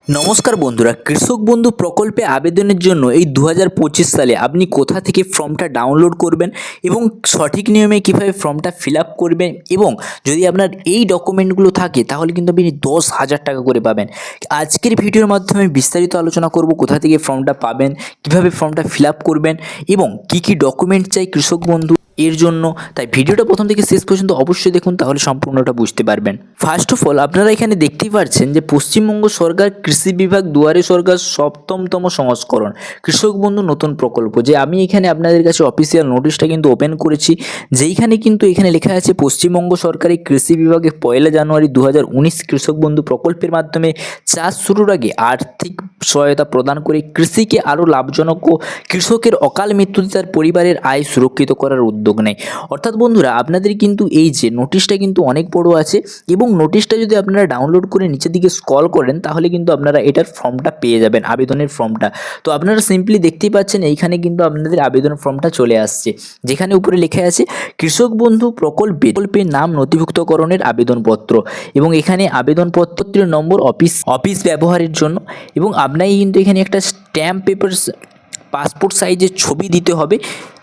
নমস্কার বন্ধুরা, কৃষক বন্ধু প্রকল্পে আবেদনের জন্য এই 2025 সালে আপনি কোথা থেকে ফর্মটা ডাউনলোড করবেন এবং সঠিক নিয়মে কীভাবে ফর্মটা ফিল আপ করবেন এবং যদি আপনার এই ডকুমেন্টগুলো থাকে তাহলে কিন্তু আপনি 10,000 টাকা করে পাবেন। আজকের ভিডিওর মাধ্যমে বিস্তারিত আলোচনা করব কোথা থেকে ফর্মটা পাবেন, কিভাবে ফর্মটা ফিল আপ করবেন এবং কি ডকুমেন্ট চাই কৃষক বন্ধু এর জন্য। তাই ভিডিওটা প্রথম থেকে শেষ পর্যন্ত অবশ্যই দেখুন, তাহলে সম্পূর্ণটা বুঝতে পারবেন। ফার্স্ট অফ অল আপনারা এখানে দেখতেই পাচ্ছেন যে পশ্চিমবঙ্গ সরকার কৃষি বিভাগ দুয়ারে সরকার 7তম সংস্করণ কৃষক বন্ধু নতুন প্রকল্প, যে আমি এখানে আপনাদের কাছে অফিসিয়াল নোটিশটা কিন্তু ওপেন করেছি, যেইখানে কিন্তু এখানে লেখা আছে পশ্চিমবঙ্গ সরকারি কৃষি বিভাগে 1 জানুয়ারি 2019 কৃষক বন্ধু প্রকল্পের মাধ্যমে চাষ শুরুর আগে আর্থিক সহায়তা প্রদান করে কৃষিকে আরও লাভজনক ও কৃষকের অকাল মৃত্যুতে তার পরিবারের আয় সুরক্ষিত করার উদ্যোগ নেয়। অর্থাৎ বন্ধুরা, আপনাদের কিন্তু এই যে নোটিশটা কিন্তু অনেক বড় আছে এবং নোটিশটা যদি আপনারা ডাউনলোড করে নিচের দিকে স্ক্রল করেন তাহলে কিন্তু আপনারা এটার ফর্মটা পেয়ে যাবেন, আবেদনের ফর্মটা। তো আপনারা সিম্পলি দেখতেই পাচ্ছেন এইখানে কিন্তু আপনাদের আবেদন ফর্মটা চলে আসছে, যেখানে উপরে লেখা আছে কৃষক বন্ধু প্রকল্পের নাম নথিভুক্তকরণের আবেদনপত্র এবং এখানে আবেদনপত্রের নম্বর অফিস ব্যবহারের জন্য এবং আপনাকে কিন্তু এখানে একটা স্ট্যাম্প পেপার পাসপোর্ট সাইজের ছবি দিতে হবে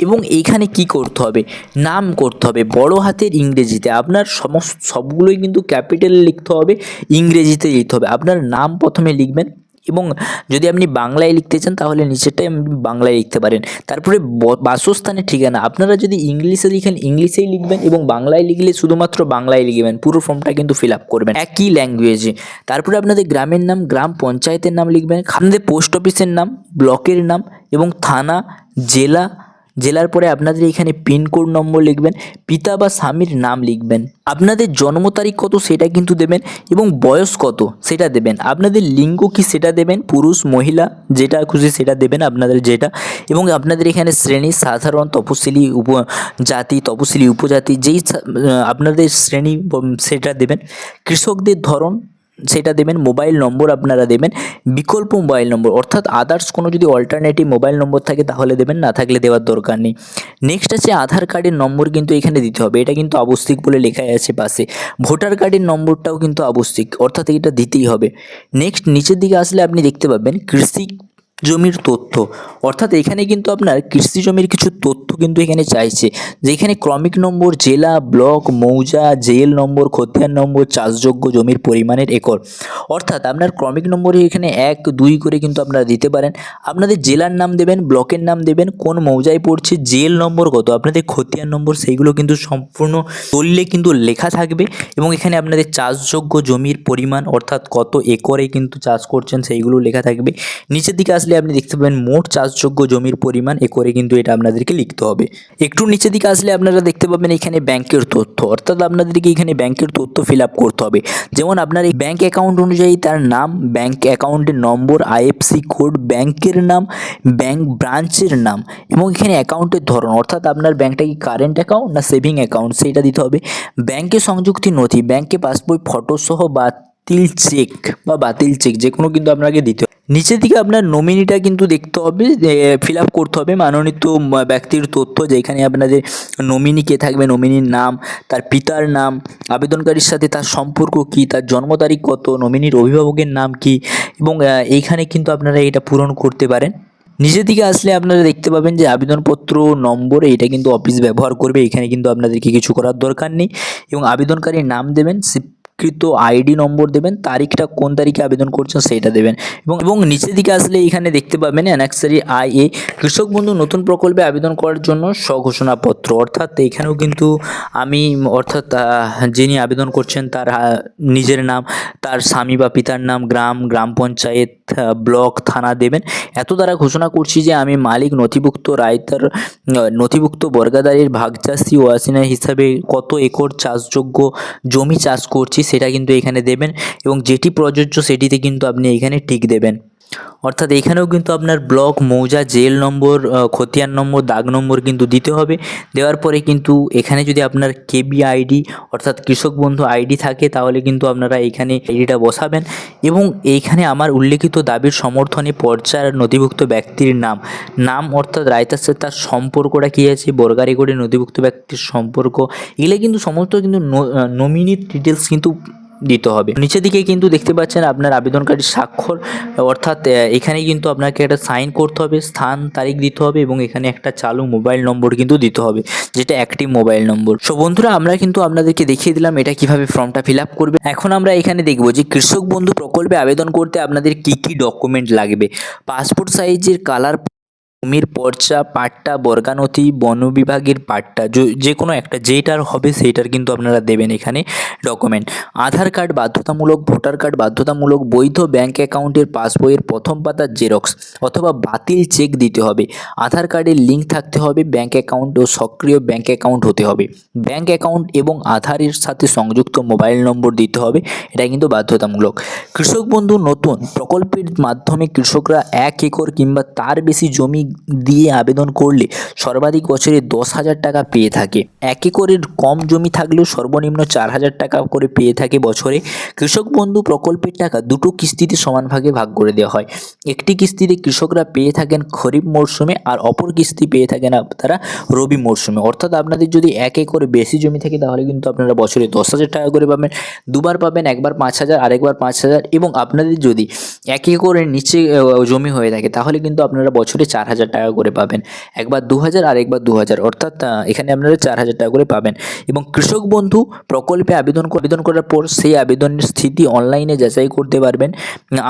এবং এইখানে কি করতে হবে, নাম করতে হবে বড় হাতের ইংরেজিতে, আপনার সবগুলোই কিন্তু ক্যাপিটালে লিখতে হবে, ইংরেজিতে লিখতে হবে। আপনার নাম প্রথমে লিখবেন এবং যদি আপনি বাংলায় লিখতে চান তাহলে নিচেরটাই আপনি বাংলায় লিখতে পারেন। তারপরে বাসস্থানের ঠিকানা আপনারা যদি ইংলিশে লিখেন ইংলিশেই লিখবেন এবং বাংলায় লিখলে শুধুমাত্র বাংলায় লিখবেন, পুরো ফর্মটা কিন্তু ফিল আপ করবেন একই ল্যাঙ্গুয়েজে। তারপরে আপনাদের গ্রামের নাম, গ্রাম পঞ্চায়েতের নাম লিখবেন, আপনাদের পোস্ট অফিসের নাম, ব্লকের নাম এবং থানা, জেলার পরে আপনাদের এখানে পিনকোড নম্বর লিখবেন, পিতা বা স্বামীর নাম লিখবেন, আপনাদের জন্ম তারিখ কত সেটা কিন্তু দেবেন এবং বয়স কত সেটা দেবেন, আপনাদের লিঙ্গ কি সেটা দেবেন, পুরুষ মহিলা যেটা খুশি সেটা দেবেন আপনাদের যেটা, এবং আপনাদের এখানে শ্রেণী সাধারণ, তপশিলি, উপজাতি, তপশিলি, উপজাতি যেই আপনাদের শ্রেণী সেটা দেবেন, কৃষকদের ধরন সেটা দেবেন, মোবাইল নম্বর আপনারা দেবেন, বিকল্প মোবাইল নম্বর অর্থাৎ আদার্স কোনো যদি অল্টারনেটিভ মোবাইল নম্বর থাকে তাহলে দেবেন, না থাকলে দেওয়ার দরকার নেই। নেক্সট আছে আধার কার্ডের নম্বর কিন্তু এখানে দিতে হবে, এটা কিন্তু আবশ্যিক বলে লেখাই আছে পাশে। ভোটার কার্ডের নম্বরটাও কিন্তু আবশ্যিক, অর্থাৎ এটা দিতেই হবে। নেক্সট নিচের দিকে আসলে আপনি দেখতে পাবেন কৃষি জমির তথ্য, অর্থাৎ এখানে কিন্তু আপনার কৃষি জমির কিছু তথ্য কিন্তু এখানে চাইছে, যেখানে ক্রমিক নম্বর, জেলা, ব্লক, মৌজা, জেএল নম্বর, খতিয়ান নম্বর, চাষযোগ্য জমির পরিমাণের একর। অর্থাৎ আপনার ক্রমিক নম্বরে এখানে 1, 2 করে কিন্তু আপনারা দিতে পারেন, আপনাদের জেলার নাম দেবেন, ব্লকের নাম দেবেন, কোন মৌজায় পড়ছে, জেএল নম্বর কত, আপনাদের খতিয়ান নম্বর, সেইগুলো কিন্তু সম্পূর্ণ দলিলে কিন্তু লেখা থাকবে এবং এখানে আপনাদের চাষযোগ্য জমির পরিমাণ অর্থাৎ কত একরে কিন্তু চাষ করছেন সেইগুলো লেখা থাকবে। নিচের দিকে আসলে আপনি দেখতে পাবেন মোট চাষযোগ্য জমির পরিমাণ একরে, কিন্তু এটা আপনাদেরকে লিখতে হবে। একটু নিচের দিকে আসলে আপনারা দেখতে পাবেন এখানে ব্যাংকের তথ্য, অর্থাৎ আপনাদেরকে এখানে ব্যাংকের তথ্য ফিল আপ করতে হবে, যেমন আপনার এই ব্যাংক অ্যাকাউন্ট অনুযায়ী তার নাম, ব্যাংক অ্যাকাউন্টের নম্বর, আইএফসি কোড, ব্যাংকের নাম, ব্যাংক ব্রাঞ্চের নাম এবং এখানে অ্যাকাউন্টের ধরন, অর্থাৎ আপনার ব্যাংকটা কি কারেন্ট অ্যাকাউন্ট না সেভিং অ্যাকাউন্ট সেইটা দিতে হবে। ব্যাংকে সংযুক্তি নথি, ব্যাংকে পাসবই ফটো সহ বাতিল চেক যে কোনো কিন্তু আপনাকে দিতে হবে। নিচের দিকে আপনার নমিনিটা কিন্তু দেখতে হবে, ফিল আপ করতে হবে মনোনীত ব্যক্তির তথ্য, যেখানে আপনাদের নমিনি কে থাকবে, নমিনির নাম, তার পিতার নাম, আবেদনকারীর সাথে তার সম্পর্ক কি, তার জন্ম তারিখ কত, নমিনির অভিভাবকের নাম কি এবং এইখানে কিন্তু আপনারা এটা পূরণ করতে পারেন। নিচের দিকে আসলে আপনারা দেখতে পাবেন যে আবেদনপত্র নম্বর, এটা কিন্তু অফিস ব্যবহার করবে, এখানে কিন্তু আপনাদেরকে কিছু করার দরকার নেই এবং আবেদনকারীর নাম দেবেন, স্বীকৃত আইডি নম্বর দেবেন, তারিখটা কোন তারিখে আবেদন করছেন সেইটা দেবেন এবং নিচের দিকে আসলে এখানে দেখতে পাবেন অ্যানেক্সারি IA কৃষক বন্ধু নতুন প্রকল্পে আবেদন করার জন্য স্বঘোষণাপত্র, অর্থাৎ এখানেও কিন্তু আমি যিনি আবেদন করছেন তার নিজের নাম, তার স্বামী বা পিতার নাম, গ্রাম পঞ্চায়েত, ব্লক, থানা দেবেন। এত দ্বারা ঘোষণা করছি যে আমি মালিক, নথিভুক্ত রায়তার, নথিভুক্ত বর্গাদারের ভাগচাষী ও ওয়াসিনা হিসাবে কত একর চাষযোগ্য জমি চাষ করছি সেটা কিন্তু এখানে দেবেন এবং যেটি প্রযোজ্য সেটিতে কিন্তু আপনি এখানে টিক দেবেন। অর্থাৎ এখানেও কিন্তু আপনার ব্লক, মৌজা, জেল নম্বর, খতিয়ান নম্বর, দাগ নম্বর কিন্তু দিতে হবে। দেওয়ার পরে কিন্তু এখানে যদি আপনার কেবি আইডি অর্থাৎ কৃষক বন্ধু আইডি থাকে তাহলে কিন্তু আপনারা এখানে আইডিটা বসাবেন এবং এইখানে আমার উল্লেখিত দাবির সমর্থনে পর্যায়ের নথিভুক্ত ব্যক্তির নাম অর্থাৎ রায়তার সাথে তার সম্পর্কটা কী আছে, বর্গারে করে নথিভুক্ত ব্যক্তির সম্পর্ক, এগুলো কিন্তু সমস্ত কিন্তু নমিনির ডিটেলস কিন্তু দিতে হবে। নিচের দিকে কিন্তু দেখতে পাচ্ছেন আপনার আবেদনকারীর স্বাক্ষর, অর্থাৎ এখানে কিন্তু আপনাকে একটা সাইন করতে হবে, স্থান তারিখ দিতে হবে এবং এখানে একটা চালু মোবাইল নম্বর কিন্তু দিতে হবে, যেটা অ্যাক্টিভ মোবাইল নম্বর। সো বন্ধুরা, আমরা কিন্তু আপনাদেরকে দেখিয়ে দিলাম এটা কিভাবে ফর্মটা ফিল আপ করবে। এখন আমরা এখানে দেখব যে কৃষক বন্ধু প্রকল্পে আবেদন করতে আপনাদের কি কি ডকুমেন্ট লাগবে। পাসপোর্ট সাইজের কালার, জমির পর্চা, পাট্টা, বর্গানথি, বন বিভাগের পাট্টা, যে কোনো একটা যেটার হবে সেইটার কিন্তু আপনারা দেবেন এখানে ডকুমেন্ট। আধার কার্ড বাধ্যতামূলক, ভোটার কার্ড বাধ্যতামূলক, বৈধ ব্যাঙ্ক অ্যাকাউন্টের পাসবইয়ের প্রথম পাতার জেরক্স অথবা বাতিল চেক দিতে হবে। আধার কার্ডের লিঙ্ক থাকতে হবে, ব্যাঙ্ক অ্যাকাউন্ট ও সক্রিয় ব্যাঙ্ক অ্যাকাউন্ট হতে হবে। ব্যাঙ্ক অ্যাকাউন্ট এবং আধারের সাথে সংযুক্ত মোবাইল নম্বর দিতে হবে, এটা কিন্তু বাধ্যতামূলক। কৃষক বন্ধু নতুন প্রকল্পের মাধ্যমে কৃষকরা 1 একর কিংবা তার বেশি জমি দিয়ে আবেদন করলে সর্বাধিক বছরে 10,000 টাকা পেয়ে থাকে। 1 একরের কম জমি থাকলেও সর্বনিম্ন 4,000 টাকা করে পেয়ে থাকে বছরে। কৃষক বন্ধু প্রকল্পের টাকা দুটো কিস্তিতে সমান ভাগে ভাগ করে দেওয়া হয়। একটি কিস্তিতে কৃষকরা পেয়ে থাকেন খরিফ মরশুমে আর অপর কিস্তি পেয়ে থাকেন তারা রবি মরশুমে। অর্থাৎ আপনাদের যদি 1 একরে বেশি জমি থাকে তাহলে কিন্তু আপনারা বছরে 10,000 টাকা করে পাবেন, দুবার পাবেন, একবার 5,000 আরেকবার 5,000। এবং আপনাদের যদি 1 একরের নিচে জমি হয়ে থাকে তাহলে কিন্তু আপনারা বছরে 4,000 টাকা করে পাবেন, একবার 2,000 আর একবার 2,000, অর্থাৎ এখানে আপনারা 4,000 টাকা করে পাবেন। এবং কৃষক বন্ধু প্রকল্পে আবেদন করার পর সেই আবেদনের স্থিতি অনলাইনে যাচাই করতে পারবেন।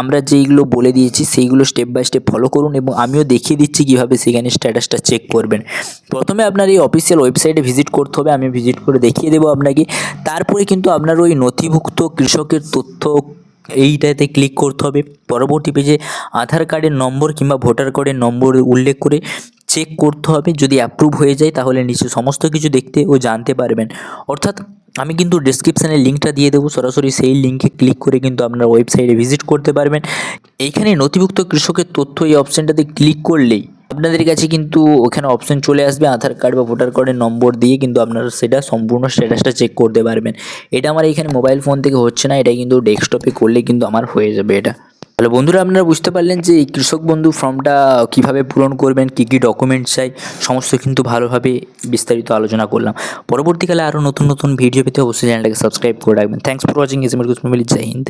আমরা যেইগুলো বলে দিয়েছি সেইগুলো স্টেপ বাই স্টেপ ফলো করুন এবং আমিও দেখিয়ে দিচ্ছি কীভাবে সেখানে স্ট্যাটাসটা চেক করবেন। প্রথমে আপনার এই অফিসিয়াল ওয়েবসাইটে ভিজিট করতে হবে, আমি ভিজিট করে দেখিয়ে দেবো আপনাকে। তারপরে কিন্তু আপনার ওই নথিভুক্ত কৃষকের তথ্য এইটাতে ক্লিক করতে হবে। পরবর্তী পেজে আধার কার্ডের নম্বর কিংবা ভোটার কার্ডের নম্বর উল্লেখ করে চেক করতে হবে। যদি অ্যাপ্রুভ হয়ে যায় তাহলে নিচে সমস্ত কিছু দেখতে ও জানতে পারবেন। অর্থাৎ আমি কিন্তু ডেসক্রিপশানে লিঙ্কটা দিয়ে দেবো, সরাসরি সেই লিঙ্কে ক্লিক করে কিন্তু আপনার ওয়েবসাইটে ভিজিট করতে পারবেন। এইখানে নথিভুক্ত কৃষকের তথ্য এই অপশানটাতে ক্লিক করলেই আপনাদের কাছে কিন্তু ওখানে অপশন চলে আসবে, আধার কার্ড বা ভোটার কার্ডের নম্বর দিয়ে কিন্তু আপনারা সেটা সম্পূর্ণ স্ট্যাটাসটা চেক করতে পারবেন। এটা আমার এখানে মোবাইল ফোন থেকে হচ্ছে না, এটা কিন্তু ডেস্কটপে করলে কিন্তু আমার হয়ে যাবে এটা। তাহলে বন্ধুরা, আপনারা বুঝতে পারলেন যে এই কৃষক বন্ধু ফর্মটা কিভাবে পূরণ করবেন, কী কী ডকুমেন্টস চাই, সমস্ত কিন্তু ভালোভাবে বিস্তারিত আলোচনা করলাম। পরবর্তীকালে আরও নতুন নতুন ভিডিও পেতে অবশ্যই চ্যানেলটাকে সাবস্ক্রাইব করে রাখবেন। Thanks for watching. Is family. জয় হিন্দ।